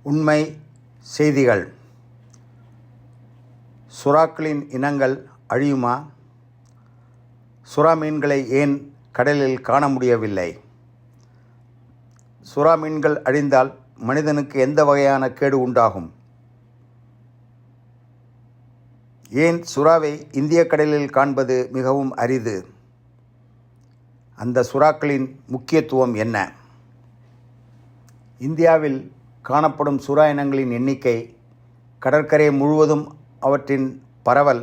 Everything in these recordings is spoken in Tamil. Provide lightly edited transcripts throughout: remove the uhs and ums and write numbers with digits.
உண்மை செய்திகள். சுறாக்களின் இனங்கள் அழியுமா? சுறா மீன்களை ஏன் கடலில் காண முடியவில்லை? சுறா மீன்கள் அழிந்தால் மனிதனுக்கு எந்த வகையான கேடு உண்டாகும்? ஏன் சுறாவை இந்திய கடலில் காண்பது மிகவும் அரிது? அந்த சுறாக்களின் முக்கியத்துவம் என்ன? இந்தியாவில் காணப்படும் சுறா இனங்களின் எண்ணிக்கை, கடற்கரை முழுவதும் அவற்றின் பரவல்,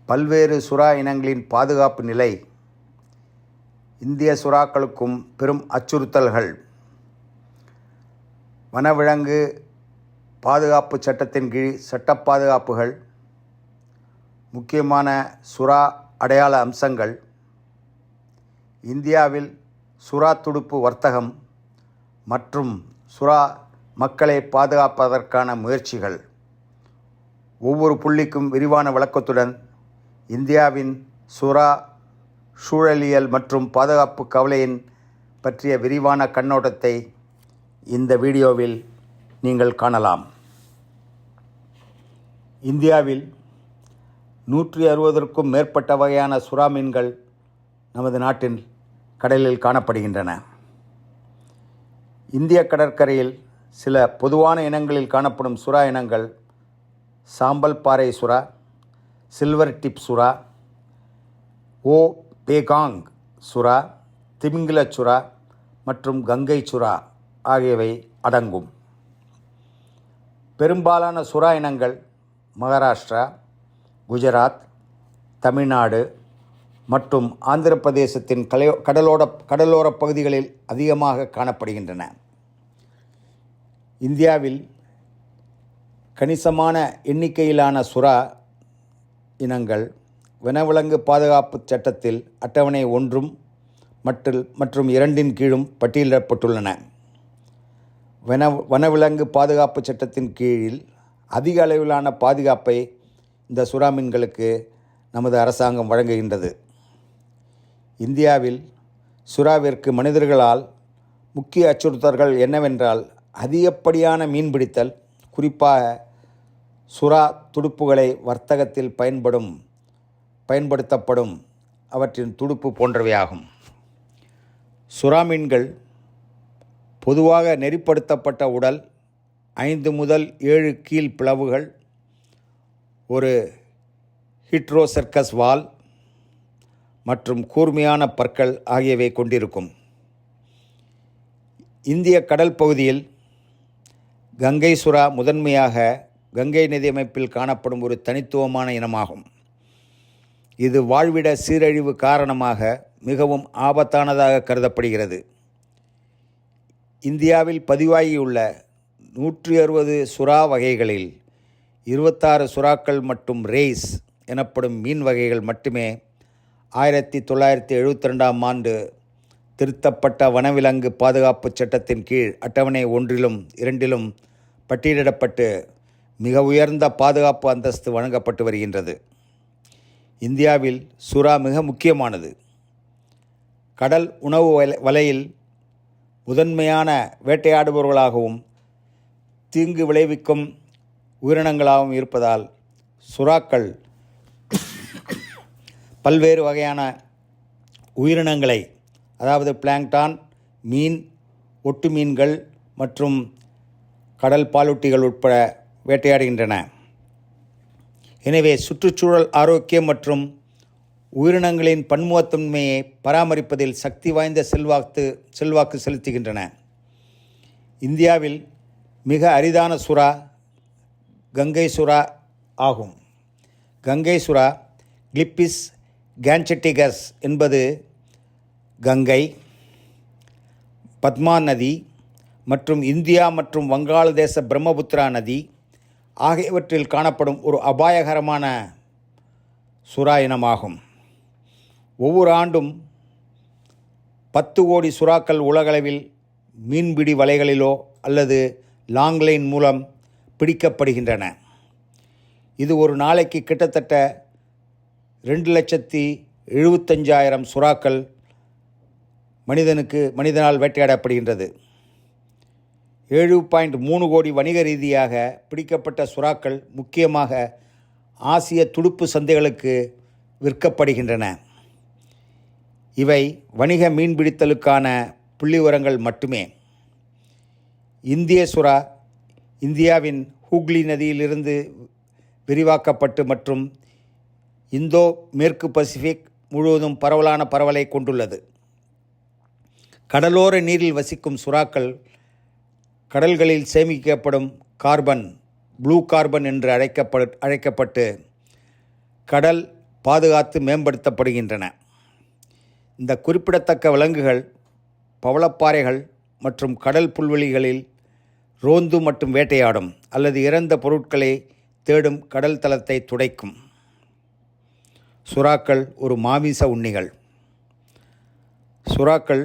பல்வேறு சுறா இனங்களின் பாதுகாப்பு நிலை, இந்திய சுறாக்களுக்கும் பெரும் அச்சுறுத்தல்கள், வனவிலங்கு பாதுகாப்பு சட்டத்தின் கீழ் சட்ட பாதுகாப்புகள், முக்கியமான சுறா அடையாள அம்சங்கள், இந்தியாவில் சுறா துடுப்பு வர்த்தகம் மற்றும் சுறா மக்களை பாதுகாப்பதற்கான முயற்சிகள். ஒவ்வொரு புள்ளிக்கும் விரிவான விளக்கத்துடன் இந்தியாவின் சுறா சூழலியல் மற்றும் பாதுகாப்பு கவலையின் பற்றிய விரிவான கண்ணோட்டத்தை இந்த வீடியோவில் நீங்கள் காணலாம். இந்தியாவில் 160க்கும் மேற்பட்ட வகையான சுறா மீன்கள் நமது நாட்டின் கடலில் காணப்படுகின்றன. இந்திய கடற்கரையில் சில பொதுவான இனங்களில் காணப்படும் சுறா இனங்கள் சாம்பல் பாறை சுறா, சில்வர் டிப் சுறா, பேகாங் சுறா, திமிங்கிலச் சுறா மற்றும் கங்கை சுறா ஆகியவை அடங்கும். பெரும்பாலான சுறா இனங்கள் மகாராஷ்டிரா, குஜராத், தமிழ்நாடு மற்றும் ஆந்திர பிரதேசத்தின் கடலோரப் பகுதிகளில் அதிகமாக காணப்படுகின்றன. இந்தியாவில் கணிசமான எண்ணிக்கையிலான சுறா இனங்கள் வனவிலங்கு பாதுகாப்பு சட்டத்தில் அட்டவணை 1 மற்றும் 2 கீழும் பட்டியலிடப்பட்டுள்ளன. வனவிலங்கு பாதுகாப்பு சட்டத்தின் கீழில் அதிக அளவிலான பாதுகாப்பை இந்த சுறா மீன்களுக்கு நமது அரசாங்கம் வழங்குகின்றது. இந்தியாவில் சுறாவிற்கு மனிதர்களால் முக்கிய அச்சுறுத்தல்கள் என்னவென்றால் அதிகப்படியான மீன்பிடித்தல், குறிப்பாக சுறா துடுப்புகளை வர்த்தகத்தில் பயன்படுத்தப்படும் அவற்றின் துடுப்பு போன்றவையாகும். சுறா மீன்கள் பொதுவாக நெறிப்படுத்தப்பட்ட உடல், 5 முதல் 7 கீழ் பிளவுகள், ஒரு ஹீட்ரோசர்க்கஸ் வால் மற்றும் கூர்மையான பற்கள் ஆகியவை கொண்டிருக்கும். இந்திய கடல் பகுதியில் கங்கை சுறா முதன்மையாக கங்கை நதி அமைப்பில் காணப்படும் ஒரு தனித்துவமான இனமாகும். இது வாழ்விட சீரழிவு காரணமாக மிகவும் ஆபத்தானதாக கருதப்படுகிறது. இந்தியாவில் பதிவாகியுள்ள 160 சுறா வகைகளில் 26 சுறாக்கள் மற்றும் ரேஸ் எனப்படும் மீன் வகைகள் மட்டுமே 1972ஆம் ஆண்டு திருத்தப்பட்ட வனவிலங்கு பாதுகாப்பு சட்டத்தின் கீழ் அட்டவணை 1லும் 2லும் பட்டியலிடப்பட்டு மிக உயர்ந்த பாதுகாப்பு அந்தஸ்து வழங்கப்பட்டு வருகின்றது. இந்தியாவில் சுறா மிக முக்கியமானது. கடல் உணவு வலையில் முதன்மையான வேட்டையாடுபவர்களாகவும் தீங்கு விளைவிக்கும் உயிரினங்களாகவும் இருப்பதால் சுறாக்கள் பல்வேறு வகையான உயிரினங்களை, அதாவது பிளாங்டான், மீன், ஒட்டு மீன்கள் மற்றும் கடல் பாலூட்டிகள் உட்பட வேட்டையாடுகின்றன. எனவே சுற்றுச்சூழல் ஆரோக்கியம் மற்றும் உயிரினங்களின் பன்முகத்தன்மையை பராமரிப்பதில் சக்தி வாய்ந்த செல்வாக்கு செலுத்துகின்றன. இந்தியாவில் மிக அரிதான சுறா கங்கை சுறா ஆகும். கங்கை சுறா கிளிப்பிஸ் கேன்செட்டிகஸ் என்பது கங்கை, பத்மா நதி மற்றும் இந்தியா மற்றும் வங்காளதேச பிரம்மபுத்திரா நதி ஆகியவற்றில் காணப்படும் ஒரு அபாயகரமான சுறா இனமாகும். ஒவ்வொரு ஆண்டும் 10 கோடி சுறாக்கள் உலகளவில் மீன்பிடி வலைகளிலோ அல்லது லாங்லைன் மூலம் பிடிக்கப்படுகின்றன. இது ஒரு நாளைக்கு கிட்டத்தட்ட 2,75,000 சுறாக்கள் மனிதனால் வேட்டையாடப்படுகின்றது. 7.3 கோடி வணிக ரீதியாக பிடிக்கப்பட்ட சுறாக்கள் முக்கியமாக ஆசிய துடுப்பு சந்தைகளுக்கு விற்கப்படுகின்றன. இவை வணிக மீன்பிடித்தலுக்கான புள்ளிவிவரங்கள் மட்டுமே. இந்திய சுறா இந்தியாவின் ஹூக்ளி நதியிலிருந்து விரிவாக்கப்பட்டு மற்றும் இந்தோ மேற்கு பசிபிக் முழுவதும் பரவலான பரவலை கொண்டுள்ளது. கடலோர நீரில் வசிக்கும் சுறாக்கள் கடல்களில் சேமிக்கப்படும் கார்பன், ப்ளூ கார்பன் என்று அழைக்கப்பட்டு கடல் பாதுகாத்து மேம்படுத்தப்படுகின்றன. இந்த குறிப்பிடத்தக்க விலங்குகள் பவளப்பாறைகள் மற்றும் கடல் புல்வெளிகளில் ரோந்து மற்றும் வேட்டையாடும் அல்லது இறந்த பொருட்களை தேடும் கடல் தளத்தை துடைக்கும். சுறாக்கள் ஒரு மாமிச உண்ணிகள். சுறாக்கள்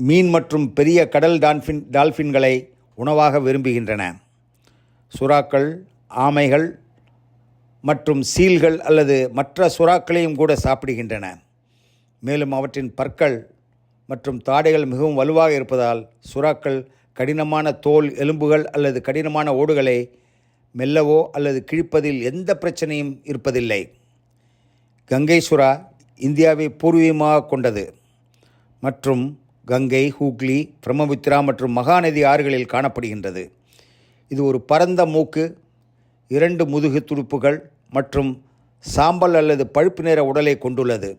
மீன் மற்றும் பெரிய கடல் டால்ஃபின்களை உணவாக விரும்புகின்றன. சுறாக்கள் ஆமைகள் மற்றும் சீல்கள் அல்லது மற்ற சுறாக்களையும் கூட சாப்பிடுகின்றன. மேலும் அவற்றின் பற்கள் மற்றும் தாடைகள் மிகவும் வலுவாக இருப்பதால் சுறாக்கள் கடினமான தோல், எலும்புகள் அல்லது கடினமான ஓடுகளை மெல்லவோ அல்லது கிழிப்பதில் எந்த பிரச்சனையும் இருப்பதில்லை. கங்கை சுறா இந்தியாவை பூர்வீகமாக கொண்டது மற்றும் கங்கை, ஹூக்ளி, பிரம்மபுத்திரா மற்றும் மகாநதி ஆறுகளில் காணப்படுகின்றது. இது ஒரு பரந்த மூக்கு, 2 முதுகு துடுப்புகள் மற்றும் சாம்பல் அல்லது பழுப்பு நிற உடலை கொண்டுள்ளது.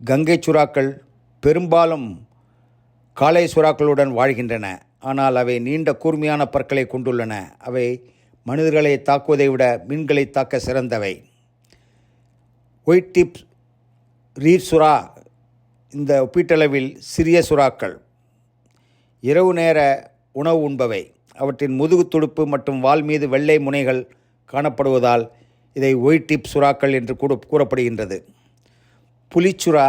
கங்கை சுறாக்கள் பெரும்பாலும் காளை சுறாக்களுடன் வாழ்கின்றன, ஆனால் அவை நீண்ட கூர்மையான பற்களை கொண்டுள்ளன. அவை மனிதர்களை தாக்குவதை விட மீன்களை தாக்க சிறந்தவை. ஒயிட் டிப் ரீஃப் சுறா இந்த ஒப்பீட்டளவில் சிறிய சுறாக்கள். இரவு நேர உணவு உண்பவை. அவற்றின் முதுகு துடுப்பு மற்றும் வால் மீது வெள்ளை முனைகள் காணப்படுவதால் இதை ஒயிட் டிப் சுறாக்கள் என்று கூறப்படுகின்றது. புலிச்சுறா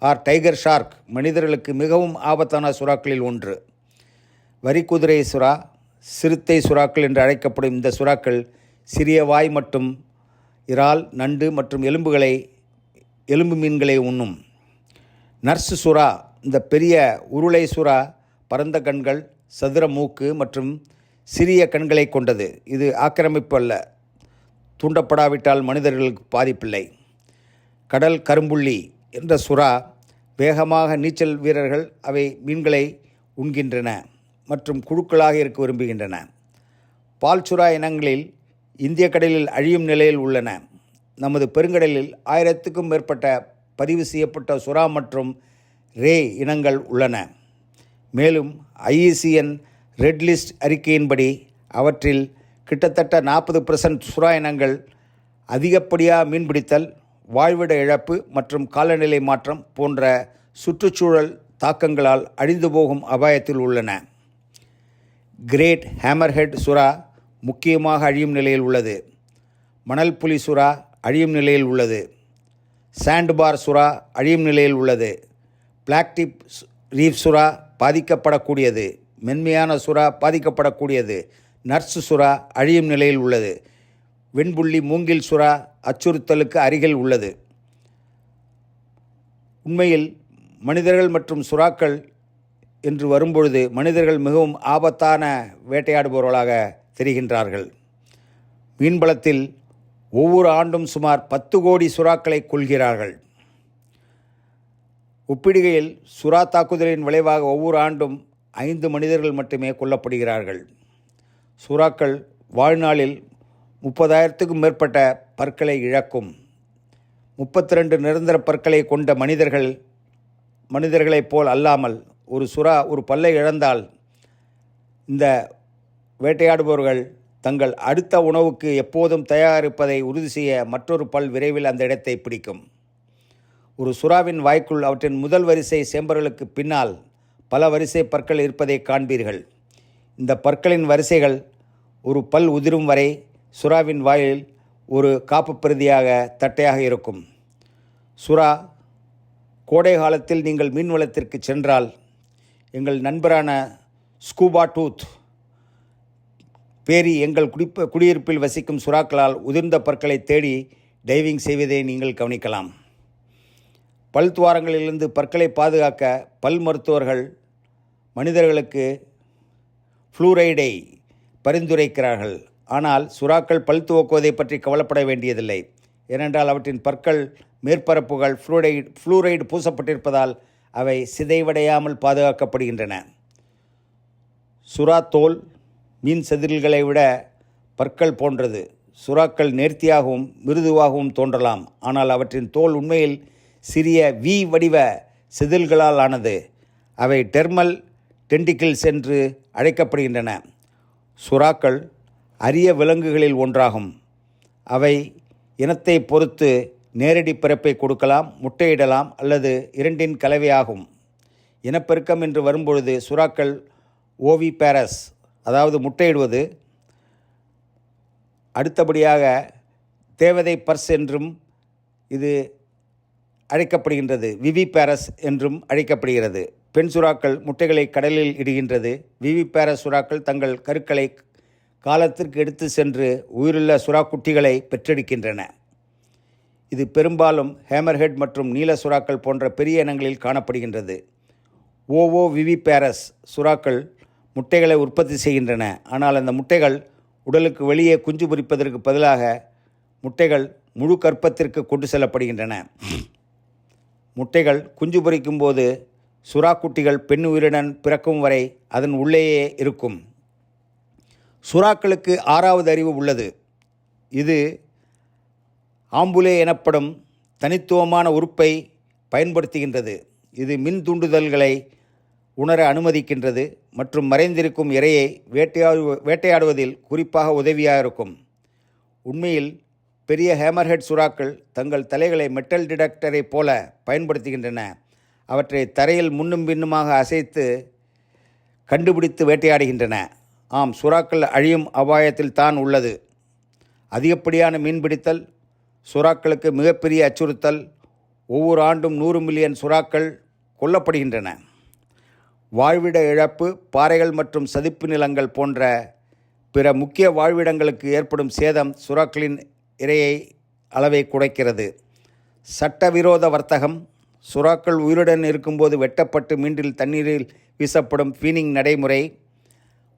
ஆர் டைகர் ஷார்க் மனிதர்களுக்கு மிகவும் ஆபத்தான சுறாக்களில் ஒன்று. வரிக்குதிரை சுறா, சிறுத்தை சுறாக்கள் என்று அழைக்கப்படும் இந்த சுறாக்கள் சிறிய வாய் மற்றும் இறால், நண்டு மற்றும் எலும்பு மீன்களை உண்ணும். நர்சு சுறா இந்த பெரிய உருளை சுறா பரந்த கண்கள், சதுர மூக்கு மற்றும் சிறிய கண்களை கொண்டது. இது ஆக்கிரமிப்பு அல்ல. தூண்டப்படாவிட்டால் மனிதர்களுக்கு பாதிப்பில்லை. கடல் கரும்புள்ளி என்ற சுறா வேகமாக நீச்சல் வீரர்கள். அவை மீன்களை உண்கின்றன மற்றும் குழுக்களாக இருக்க விரும்புகின்றன. பால் சுறா இனங்களில் இந்திய கடலில் அழியும் நிலையில் உள்ளன. நமது பெருங்கடலில் 1000க்கும் மேற்பட்ட பதிவு செய்யப்பட்ட சுறா மற்றும் ரே இனங்கள் உள்ளன. மேலும் IUCN ரெட் லிஸ்ட் அறிக்கையின்படி அவற்றில் கிட்டத்தட்ட 40% சுறா இனங்கள் அதிகப்படியாக மீன்பிடித்தல், வாழ்விட இழப்பு மற்றும் காலநிலை மாற்றம் போன்ற சுற்றுச்சூழல் தாக்கங்களால் அழிந்து போகும் அபாயத்தில் உள்ளன. கிரேட் ஹேமர்ஹெட் சுறா முக்கியமாக அழியும் நிலையில் உள்ளது. மணல் புலி சுறா அழியும் நிலையில் உள்ளது. சாண்ட்பார் சுறா அழியும் நிலையில் உள்ளது. பிளாக் டிப் ரீஃப் சுறா பாதிக்கப்படக்கூடியது. மென்மையான சுறா பாதிக்கப்படக்கூடியது. நர்சு சுறா அழியும் நிலையில் உள்ளது. வெண்புள்ளி மூங்கில் சுறா அச்சுறுத்தலுக்கு அருகில் உள்ளது. உண்மையில் மனிதர்கள் மற்றும் சுறாக்கள் என்று வரும்பொழுது மனிதர்கள் மிகவும் ஆபத்தான வேட்டையாடுபவர்களாக தெரிகின்றார்கள். மீன்வளத்தில் ஒவ்வொரு ஆண்டும் சுமார் 10 கோடி சுறாக்களை கொல்கிறார்கள். ஒப்பிடுகையில் சுறா தாக்குதலின் விளைவாக ஒவ்வொரு ஆண்டும் 5 மனிதர்கள் மட்டுமே கொல்லப்படுகிறார்கள். சுறாக்கள் வாழ்நாளில் 30,000க்கும் மேற்பட்ட பற்களை இழக்கும். 32 நிரந்தர பற்களை கொண்ட மனிதர்களைப் போல் அல்லாமல் ஒரு சுறா ஒரு பல்லை இழந்தால் இந்த வேட்டையாடுபவர்கள் தங்கள் அடுத்த உணவுக்கு எப்போதும் தயாரிப்பதை உறுதி செய்ய மற்றொரு பல் விரைவில் அந்த இடத்தை பிடிக்கும். ஒரு சுறாவின் வாய்க்குள் அவற்றின் முதல் வரிசை சேம்பர்களுக்கு பின்னால் பல வரிசை பற்கள் இருப்பதை காண்பீர்கள். இந்த பற்களின் வரிசைகள் ஒரு பல் உதிரும் வரை சுறாவின் வாயில் ஒரு காப்பு பிரதியாக தட்டையாக இருக்கும். சுறா கோடை காலத்தில் நீங்கள் மீன்வளத்திற்கு சென்றால் எங்கள் நண்பரான ஸ்கூபா டூத் பேரி எங்கள் குடியிருப்பில் வசிக்கும் சுறாக்களால் உதிர்ந்த பற்களை தேடி டைவிங் செய்வதை நீங்கள் கவனிக்கலாம். பல் துவாரங்களிலிருந்து பற்களை பாதுகாக்க பல் மருத்துவர்கள் மனிதர்களுக்கு ஃப்ளூரைடை பரிந்துரைக்கிறார்கள். ஆனால் சுறாக்கள் பல் துவக்குவதை பற்றி கவலைப்பட வேண்டியதில்லை. ஏனென்றால் அவற்றின் பற்கள் மேற்பரப்புகள் ஃப்ளூரைடு பூசப்பட்டிருப்பதால் அவை சிதைவடையாமல் பாதுகாக்கப்படுகின்றன. சுறா தோல் மீன் செதில்களை விட பற்கள் போன்றது. சுறாக்கள் நேர்த்தியாகவும் மிருதுவாகவும் தோன்றலாம். ஆனால் அவற்றின் தோல் உண்மையில் சிறிய வி வடிவ செதில்களால் ஆனது. அவை டெர்மல் டென்டிக்கிள்ஸ் என்று அழைக்கப்படுகின்றன. சுறாக்கள் அரிய விலங்குகளில் ஒன்றாகும். அவை இனத்தை பொறுத்து நேரடி பிறப்பை கொடுக்கலாம், முட்டையிடலாம் அல்லது இரண்டின் கலவையாகும். இனப்பெருக்கம் என்று வரும்பொழுது சுறாக்கள் ஓவிபேரஸ், அதாவது முட்டையிடுவது, அடுத்தபடியாக தேவதை பர்ஸ் என்றும் இது அழைக்கப்படுகின்றது, விவிபேரஸ் என்றும் அழைக்கப்படுகிறது. பெண் சுறாக்கள் முட்டைகளை கடலில் இடுகின்றது. விவிபேரஸ் சுறாக்கள் தங்கள் கருக்களை காலத்திற்கு எடுத்து சென்று உயிருள்ள சுறாக்குட்டிகளை பெற்றெடுக்கின்றன. இது பெரும்பாலும் ஹேமர்ஹெட் மற்றும் நீல சுறாக்கள் போன்ற பெரிய இனங்களில் காணப்படுகின்றது. விவிபேரஸ் சுறாக்கள் முட்டைகளை உற்பத்தி செய்கின்றன. ஆனால் அந்த முட்டைகள் உடலுக்கு வெளியே குஞ்சு பொரிப்பதற்கு பதிலாக முட்டைகள் முழு கர்ப்பத்திற்கு கொண்டு செல்லப்படுகின்றன. முட்டைகள் குஞ்சு பொரிக்கும் போது சுறாக்குட்டிகள் பெண் உயிருடன் பிறக்கும் வரை அதன் உள்ளேயே இருக்கும். சுறாக்களுக்கு 6வது அறிவு உள்ளது. இது ஆம்புலே எனப்படும் தனித்துவமான உறுப்பை பயன்படுத்துகின்றது. இது மின் தூண்டுதல்களை உணர அனுமதிக்கின்றது மற்றும் மறைந்திருக்கும் இரையை வேட்டையாடுவதில் குறிப்பாக உதவியாக இருக்கும். உண்மையில் பெரிய ஹேமர்ஹெட் சுறாக்கள் தங்கள் தலைகளை மெட்டல் டிடெக்டரை போல பயன்படுத்துகின்றன. அவற்றை தரையில் முன்னும் பின்னுமாக அசைத்து கண்டுபிடித்து வேட்டையாடுகின்றன. ஆம், சுறாக்கள் அழியும் அபாயத்தில் தான் உள்ளது. அதிகப்படியான மீன்பிடித்தல் சுறாக்களுக்கு மிகப்பெரிய அச்சுறுத்தல். ஒவ்வொரு ஆண்டும் 100 மில்லியன் சுறாக்கள் கொல்லப்படுகின்றன. வாழ்விட இழப்பு, பாறைகள் மற்றும் சதுப்பு நிலங்கள் போன்ற பிற முக்கிய வாழ்விடங்களுக்கு ஏற்படும் சேதம் சுறாக்களின் இரையை அளவை குறைக்கிறது. சட்டவிரோத வர்த்தகம் சுறாக்கள் உயிருடன் இருக்கும்போது வெட்டப்பட்டு மீண்டில் தண்ணீரில் வீசப்படும் ஃபீனிங் நடைமுறை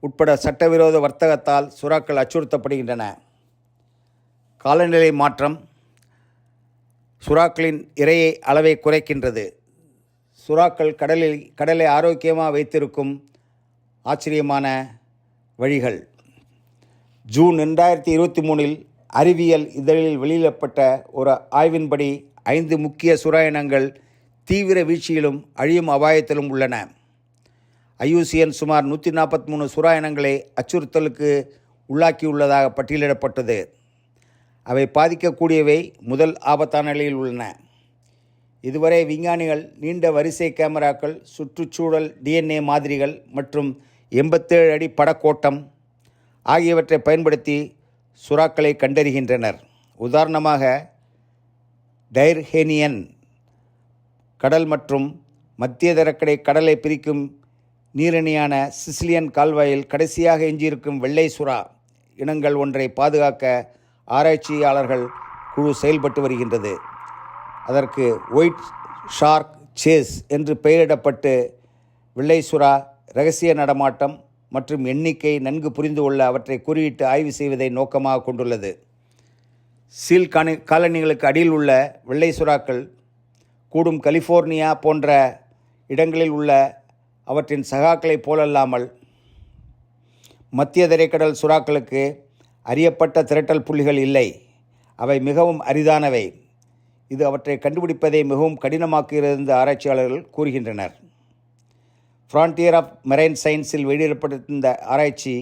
உட்பட சட்டவிரோத வர்த்தகத்தால் சுறாக்கள் அச்சுறுத்தப்படுகின்றன. காலநிலை மாற்றம் சுறாக்களின் இரையை அளவை குறைக்கின்றது. சுறாக்கள் கடலை ஆரோக்கியமாக வைத்திருக்கும் ஆச்சரியமான வழிகள். ஜூன் 2023 அறிவியல் இதழில் வெளியிடப்பட்ட ஒரு ஆய்வின்படி 5 முக்கிய சுறா இனங்கள் தீவிர வீழ்ச்சியிலும் அழியும் அபாயத்திலும் உள்ளன. IUCN சுமார் 143 சுறா இனங்களை அச்சுறுத்தலுக்கு உள்ளாக்கியுள்ளதாக பட்டியலிடப்பட்டது. அவை பாதிக்கக்கூடியவை முதல் ஆபத்தான நிலையில் உள்ளன. இதுவரை விஞ்ஞானிகள் நீண்ட வரிசை கேமராக்கள், சுற்றுச்சூழல் DNA மாதிரிகள் மற்றும் 87 அடி படக்கோட்டம் ஆகியவற்றை பயன்படுத்தி சுறாக்களை கண்டறிகின்றனர். உதாரணமாக டைர்ஹேனியன் கடல் மற்றும் மத்திய தரைக்கடை கடலை பிரிக்கும் நீரணியான சிசிலியன் கால்வாயில் கடைசியாக எஞ்சியிருக்கும் வெள்ளை சுறா இனங்கள் ஒன்றை பாதுகாக்க ஆராய்ச்சியாளர்கள் குழு செயல்பட்டு வருகின்றது. அதற்கு ஒயிட் ஷார்க் சேஸ் என்று பெயரிடப்பட்டு வெள்ளை சுறா இரகசிய நடமாட்டம் மற்றும் எண்ணிக்கை நன்கு புரிந்து கொள்ள அவற்றை குறியிட்டு ஆய்வு செய்வதை நோக்கமாக கொண்டுள்ளது. சீல் காலனிகளுக்கு அடியில் உள்ள வெள்ளை சுறாக்கள் கூடும் கலிஃபோர்னியா போன்ற இடங்களில் உள்ள அவற்றின் சகாக்களைப் போலல்லாமல் மத்திய தரைக்கடல் சுறாக்களுக்கு அறியப்பட்ட திரட்டல் புள்ளிகள் இல்லை. அவை மிகவும் அரிதானவை. இது அவற்றை கண்டுபிடிப்பதை மிகவும் கடினமாக்குகிறது என்று ஆராய்ச்சியாளர்கள் கூறுகின்றனர். ஃப்ரான்டியர் ஆஃப் மெரைன் சயின்ஸில் வெளியிடப்பட்டிருந்த ஆராய்ச்சி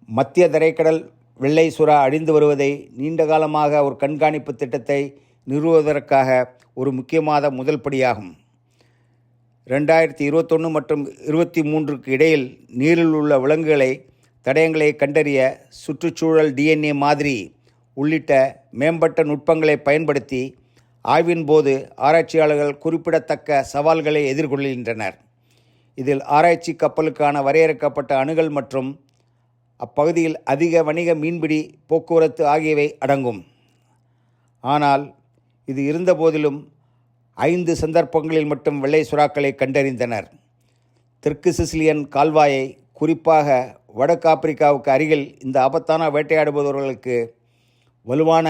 மத்திய தரைக்கடல் வெள்ளை சுறா அழிந்து வருவதை நீண்ட காலமாக ஒரு கண்காணிப்பு திட்டத்தை நிறுவுவதற்காக ஒரு முக்கியமான முதல் படியாகும். 2021 மற்றும் 2023 இடையில் நீரில் உள்ள விலங்குகளை தடயங்களை கண்டறிய சுற்றுச்சூழல் DNA மாதிரி உள்ளிட்ட மேம்பட்ட நுட்பங்களை பயன்படுத்தி ஆய்வின் போது ஆராய்ச்சியாளர்கள் குறிப்பிடத்தக்க சவால்களை எதிர்கொள்கின்றனர். இதில் ஆராய்ச்சி கப்பலுக்கான வரையறுக்கப்பட்ட அணுகல் மற்றும் அப்பகுதியில் அதிக வணிக மீன்பிடி போக்குவரத்து ஆகியவை அடங்கும். ஆனால் இது இருந்தபோதிலும் 5 சந்தர்ப்பங்களில் மட்டும் வெள்ளை சுறாக்களை கண்டறிந்தனர். தெற்கு சிசிலியன் கால்வாயை குறிப்பாக வடக்கு ஆப்பிரிக்காவுக்கு அருகில் இந்த ஆபத்தான வேட்டையாடுபவர்களுக்கு வலுவான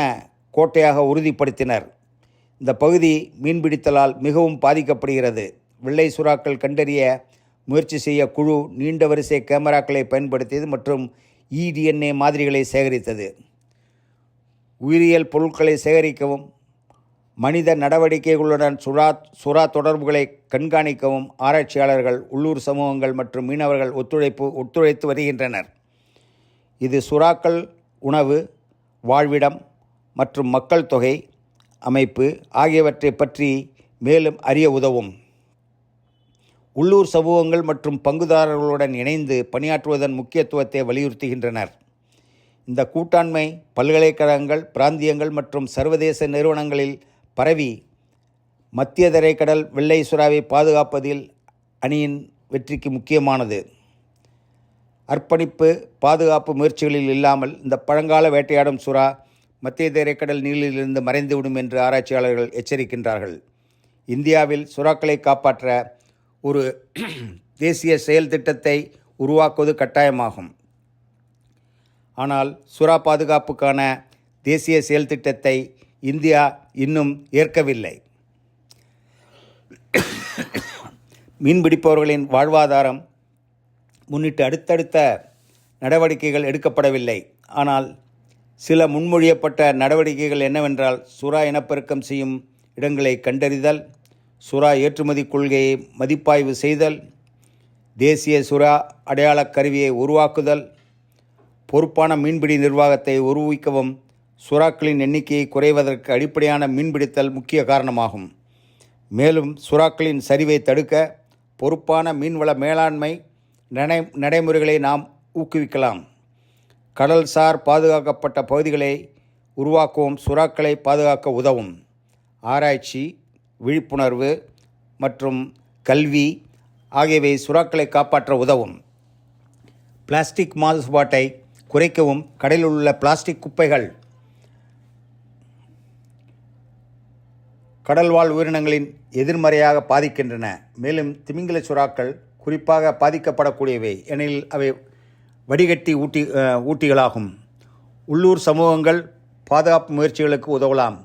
கோட்டையாக உறுதிப்படுத்தினர். இந்த பகுதி மீன்பிடித்தலால் மிகவும் பாதிக்கப்படுகிறது. வெள்ளை சுறாக்கள் கண்டறிய முயற்சி செய்ய குழு நீண்ட வரிசை கேமராக்களை பயன்படுத்தியது மற்றும் eDNA மாதிரிகளை சேகரித்தது. உயிரியல் பொருட்களை சேகரிக்கவும் மனித நடவடிக்கைகளுடன் சுறா தொடர்புகளை கண்காணிக்கவும் ஆராய்ச்சியாளர்கள், உள்ளூர் சமூகங்கள் மற்றும் மீனவர்கள் ஒத்துழைத்து வருகின்றனர். இது சுறாக்கள் உணவு, வாழ்விடம் மற்றும் மக்கள் தொகை அமைப்பு ஆகியவற்றை பற்றி மேலும் அறிய உதவும். உள்ளூர் சமூகங்கள் மற்றும் பங்குதாரர்களுடன் இணைந்து பணியாற்றுவதன் முக்கியத்துவத்தை வலியுறுத்துகின்றனர். இந்த கூட்டாண்மை பல்கலைக்கழகங்கள், பிராந்தியங்கள் மற்றும் சர்வதேச நிறுவனங்களில் பரவி மத்திய தரைக்கடல் வெள்ளை சுறாவை பாதுகாப்பதில் அணியின் வெற்றிக்கு முக்கியமானது. அர்ப்பணிப்பு பாதுகாப்பு முயற்சிகளில் இல்லாமல் இந்த பழங்கால வேட்டையாடும் சுறா மத்திய தரைக்கடல் நீரிலிருந்து மறைந்துவிடும் என்று ஆராய்ச்சியாளர்கள் எச்சரிக்கின்றார்கள். இந்தியாவில் சுறாக்களை காப்பாற்ற ஒரு தேசிய செயல் திட்டத்தை உருவாக்குவது கட்டாயமாகும். ஆனால் சுறா பாதுகாப்புக்கான தேசிய செயல் திட்டத்தை இந்தியா இன்னும் ஏற்கவில்லை. மீன்பிடிப்பவர்களின் வாழ்வாதாரம் முன்னிட்டு அடுத்தடுத்த நடவடிக்கைகள் எடுக்கப்படவில்லை. ஆனால் சில முன்மொழியப்பட்ட நடவடிக்கைகள் என்னவென்றால், சுறா இனப்பெருக்கம் செய்யும் இடங்களை கண்டறிதல், சுறா ஏற்றுமதி கொள்கையை மதிப்பாய்வு செய்தல், தேசிய சுறா அடையாளக் கருவியை உருவாக்குதல், பொறுப்பான மீன்பிடி நிர்வாகத்தை ஊக்குவிக்கவும். சுறாக்களின் எண்ணிக்கையை குறைவதற்கு அடிப்படையான மீன்பிடித்தல் முக்கிய காரணமாகும். மேலும் சுறாக்களின் சரிவை தடுக்க பொறுப்பான மீன்வள மேலாண்மை நடைமுறைகளை நாம் ஊக்குவிக்கலாம். கடல்சார் பாதுகாக்கப்பட்ட பகுதிகளை உருவாக்கவும் சுறாக்களை பாதுகாக்க உதவும். ஆராய்ச்சி, விழிப்புணர்வு மற்றும் கல்வி ஆகியவை சுறாக்களை காப்பாற்ற உதவும். பிளாஸ்டிக் மாசுபாட்டை குறைக்கவும். கடலில் உள்ள பிளாஸ்டிக் குப்பைகள் கடல்வாழ் உயிரினங்களின் எதிர்மறையாக பாதிக்கின்றன. மேலும் திமிங்கல சுறாக்கள் குறிப்பாக பாதிக்கப்படக்கூடியவை, எனில் அவை வடிகட்டி ஊட்டிகளாகும். உள்ளூர் சமூகங்கள் பாதுகாப்பு முயற்சிகளுக்கு உதவலாம்.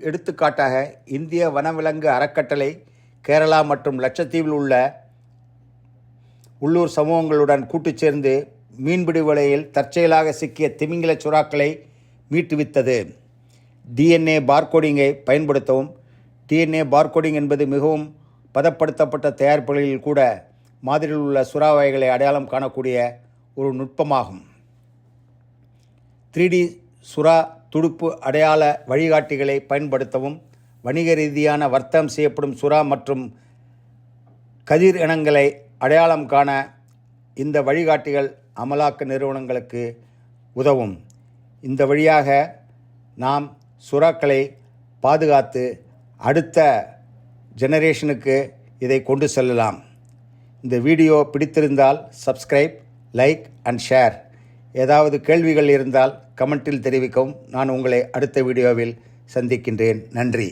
எடுத்துக்காட்டாக இந்திய வனவிலங்கு அறக்கட்டளை கேரளா மற்றும் லட்சத்தீவில் உள்ள உள்ளூர் சமூகங்களுடன் கூட்டு சேர்ந்து மீன்பிடி வலையில் தற்செயலாக சிக்கிய திமிங்கல சுறாக்களை மீட்டுவித்தது. DNA பார்கோடிங்கை பயன்படுத்தவும். DNA பார்கோடிங் என்பது மிகவும் பதப்படுத்தப்பட்ட தயாரிப்புகளில் கூட மாதிரியில் உள்ள சுறா வகைகளை அடையாளம் காணக்கூடிய ஒரு நுட்பமாகும். 3D சுறா துடுப்பு அடையாள வழிகாட்டிகளை பயன்படுத்தவும். வணிக ரீதியான வர்த்தகம் செய்யப்படும் சுறா மற்றும் கதிர் இனங்களை அடையாளம் காண இந்த வழிகாட்டிகள் அமலாக்க நிறுவனங்களுக்கு உதவும். இந்த வழியாக நாம் சுறாக்களை பாதுகாத்து அடுத்த ஜெனரேஷனுக்கு இதை கொண்டு செல்லலாம். இந்த வீடியோ பிடித்திருந்தால் சப்ஸ்கிரைப், லைக் அண்ட் ஷேர். ஏதாவது கேள்விகள் இருந்தால் கமெண்ட்டில் தெரிவிக்கவும். நான் உங்களை அடுத்த வீடியோவில் சந்திக்கின்றேன். நன்றி.